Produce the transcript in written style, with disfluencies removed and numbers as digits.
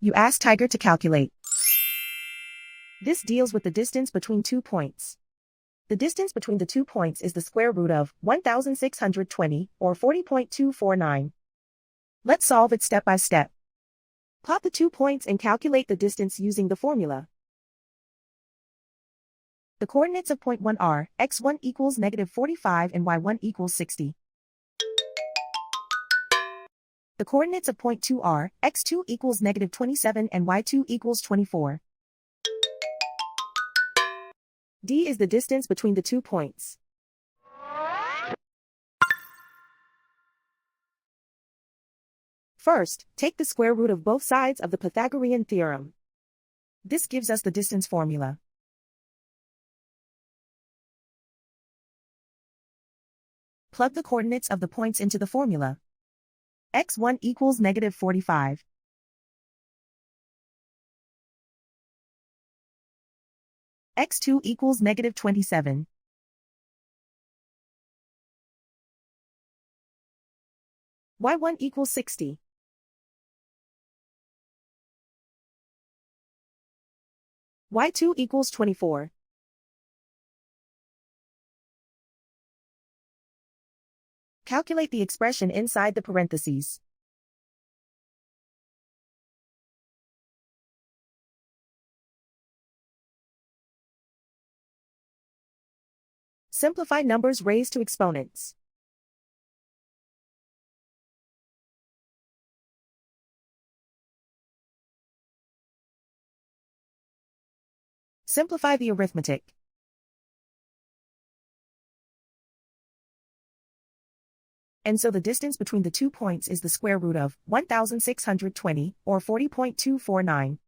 You ask Tiger to calculate. This deals with the distance between 2 points. The distance between the 2 points is the square root of 1,620, or 40.249. Let's solve it step by step. Plot the 2 points and calculate the distance using the formula. The coordinates of point 1 are x1 equals -45 and y1 equals 60. The coordinates of point 2 are x2 equals -27 and y2 equals 24. D is the distance between the 2 points. First, take the square root of both sides of the Pythagorean theorem. This gives us the distance formula. Plug the coordinates of the points into the formula. x1 equals -45. x2 equals -27. y1 equals 60. y2 equals 24. Calculate the expression inside the parentheses. Simplify numbers raised to exponents. Simplify the arithmetic. And so the distance between the 2 points is the square root of 1,620, or 40.249.